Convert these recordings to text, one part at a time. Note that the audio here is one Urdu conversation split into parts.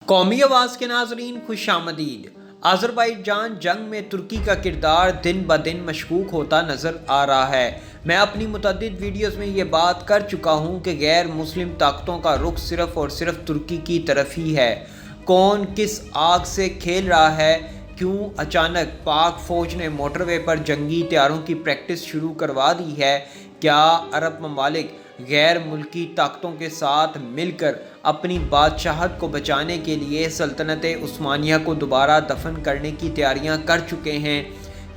قومی آواز کے ناظرین خوش آمدید۔ آذربائیجان جنگ میں ترکی کا کردار دن بدن مشکوک ہوتا نظر آ رہا ہے۔ میں اپنی متعدد ویڈیوز میں یہ بات کر چکا ہوں کہ غیر مسلم طاقتوں کا رخ صرف اور صرف ترکی کی طرف ہی ہے۔ کون کس آگ سے کھیل رہا ہے؟ کیوں اچانک پاک فوج نے موٹر وے پر جنگی طیاروں کی پریکٹس شروع کروا دی ہے؟ کیا عرب ممالک غیر ملکی طاقتوں کے ساتھ مل کر اپنی بادشاہت کو بچانے کے لیے سلطنت عثمانیہ کو دوبارہ دفن کرنے کی تیاریاں کر چکے ہیں؟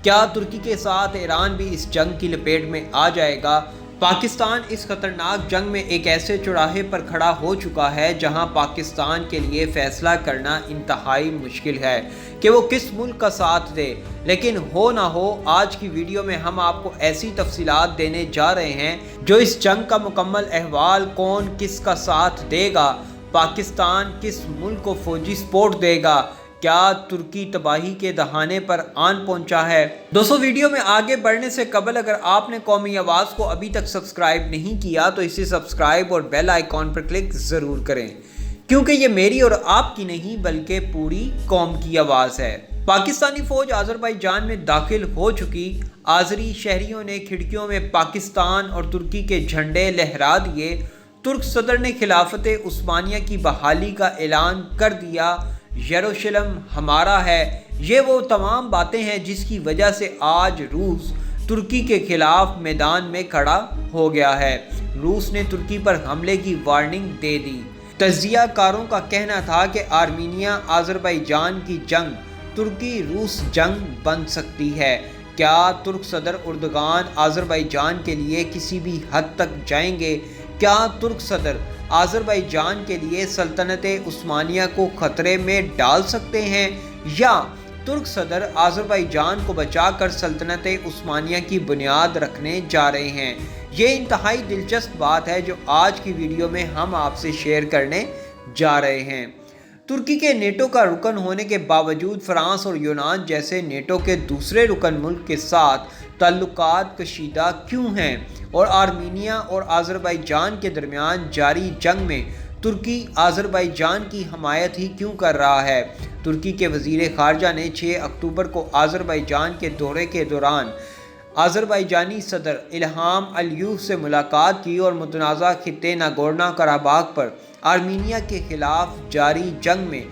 کیا ترکی کے ساتھ ایران بھی اس جنگ کی لپیٹ میں آ جائے گا؟ پاکستان اس خطرناک جنگ میں ایک ایسے چوراہے پر کھڑا ہو چکا ہے جہاں پاکستان کے لیے فیصلہ کرنا انتہائی مشکل ہے کہ وہ کس ملک کا ساتھ دے۔ لیکن ہو نہ ہو، آج کی ویڈیو میں ہم آپ کو ایسی تفصیلات دینے جا رہے ہیں جو اس جنگ کا مکمل احوال، کون کس کا ساتھ دے گا، پاکستان کس ملک کو فوجی سپورٹ دے گا، کیا ترکی تباہی کے دہانے پر آن پہنچا ہے۔ دوستو، ویڈیو میں آگے بڑھنے سے قبل اگر آپ نے قومی آواز کو ابھی تک سبسکرائب نہیں کیا تو اسے سبسکرائب اور بیل آئیکن پر کلک ضرور کریں، کیونکہ یہ میری اور آپ کی نہیں بلکہ پوری قوم کی آواز ہے۔ پاکستانی فوج آذربائیجان میں داخل ہو چکی۔ آذری شہریوں نے کھڑکیوں میں پاکستان اور ترکی کے جھنڈے لہرا دیے۔ ترک صدر نے خلافت عثمانیہ کی بحالی کا اعلان کر دیا۔ یروشلم ہمارا ہے۔ یہ وہ تمام باتیں ہیں جس کی وجہ سے آج روس ترکی کے خلاف میدان میں کھڑا ہو گیا ہے۔ روس نے ترکی پر حملے کی وارننگ دے دی۔ تجزیہ کاروں کا کہنا تھا کہ آرمینیا آذربائیجان کی جنگ ترکی روس جنگ بن سکتی ہے۔ کیا ترک صدر اردگان آذربائیجان کے لیے کسی بھی حد تک جائیں گے؟ کیا ترک صدر آذربائیجان کے لیے سلطنت عثمانیہ کو خطرے میں ڈال سکتے ہیں، یا ترک صدر آذربائیجان کو بچا کر سلطنت عثمانیہ کی بنیاد رکھنے جا رہے ہیں؟ یہ انتہائی دلچسپ بات ہے جو آج کی ویڈیو میں ہم آپ سے شیئر کرنے جا رہے ہیں۔ ترکی کے نیٹو کا رکن ہونے کے باوجود فرانس اور یونان جیسے نیٹو کے دوسرے رکن ملک کے ساتھ تعلقات کشیدہ کیوں ہیں، اور آرمینیا اور آذربائیجان کے درمیان جاری جنگ میں ترکی آذربائیجان کی حمایت ہی کیوں کر رہا ہے؟ ترکی کے وزیر خارجہ نے 6 اکتوبر کو آذربائیجان کے دورے کے دوران آذربائیجانی صدر الہام علیوف سے ملاقات کی اور متنازع خطے ناگورنو قراباغ پر آرمینیا کے خلاف جاری جنگ میں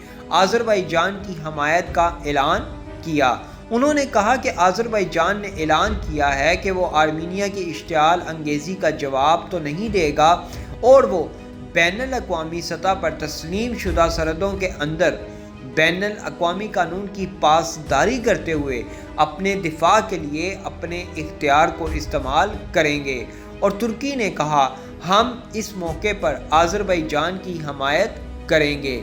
آذربائیجان کی حمایت کا اعلان کیا۔ انہوں نے کہا کہ آذربائیجان نے اعلان کیا ہے کہ وہ آرمینیا کی اشتعال انگیزی کا جواب تو نہیں دے گا، اور وہ بین الاقوامی سطح پر تسلیم شدہ سرحدوں کے اندر بین الاقوامی قانون کی پاسداری کرتے ہوئے اپنے دفاع کے لیے اپنے اختیار کو استعمال کریں گے۔ اور ترکی نے کہا، ہم اس موقع پر آذربائیجان کی حمایت کریں گے۔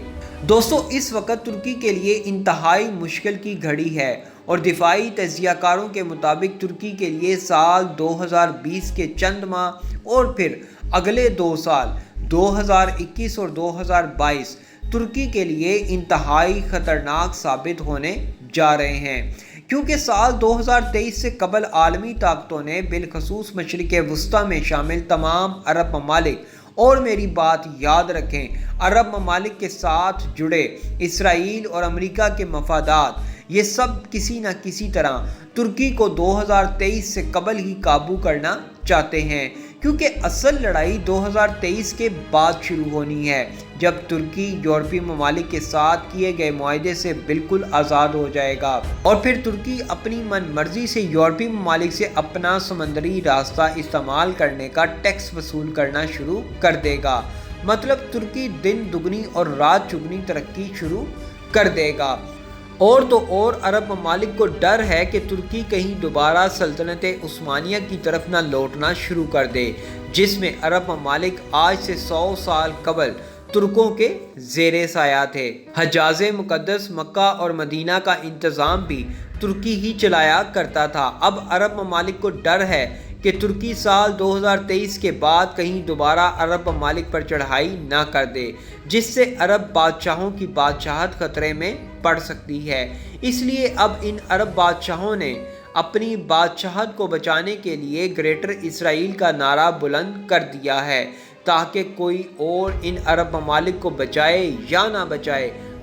دوستو، اس وقت ترکی کے لیے انتہائی مشکل کی گھڑی ہے، اور دفاعی تجزیہ کاروں کے مطابق ترکی کے لیے سال 2020 کے چند ماہ اور پھر اگلے 2 سال 2021 اور 2022 ترکی کے لیے انتہائی خطرناک ثابت ہونے جا رہے ہیں، کیونکہ سال 2023 سے قبل عالمی طاقتوں نے بالخصوص مشرق وسطیٰ میں شامل تمام عرب ممالک، اور میری بات یاد رکھیں، عرب ممالک کے ساتھ جڑے اسرائیل اور امریکہ کے مفادات، یہ سب کسی نہ کسی طرح ترکی کو 2023 سے قبل ہی قابو کرنا چاہتے ہیں، کیونکہ اصل لڑائی 2023 کے بعد شروع ہونی ہے، جب ترکی یورپی ممالک کے ساتھ کیے گئے معاہدے سے بالکل آزاد ہو جائے گا، اور پھر ترکی اپنی من مرضی سے یورپی ممالک سے اپنا سمندری راستہ استعمال کرنے کا ٹیکس وصول کرنا شروع کر دے گا۔ مطلب ترکی دن دگنی اور رات چگنی ترقی شروع کر دے گا۔ اور تو اور عرب ممالک کو ڈر ہے کہ ترکی کہیں دوبارہ سلطنت عثمانیہ کی طرف نہ لوٹنا شروع کر دے، جس میں عرب ممالک آج سے 100 سال قبل ترکوں کے زیر سایہ تھے۔ حجاز مقدس، مکہ اور مدینہ کا انتظام بھی ترکی ہی چلایا کرتا تھا۔ اب عرب ممالک کو ڈر ہے کہ ترکی سال 2023 کے بعد کہیں دوبارہ عرب ممالک پر چڑھائی نہ کر دے، جس سے عرب بادشاہوں کی بادشاہت خطرے میں پڑ سکتی ہے۔ اس لیے اب ان عرب بادشاہوں نے اپنی بادشاہت کو بچانے کے لیے گریٹر اسرائیل کا نعرہ بلند کر دیا ہے، تاکہ کوئی اور ان عرب ممالک کو بچائے یا نہ بچائے،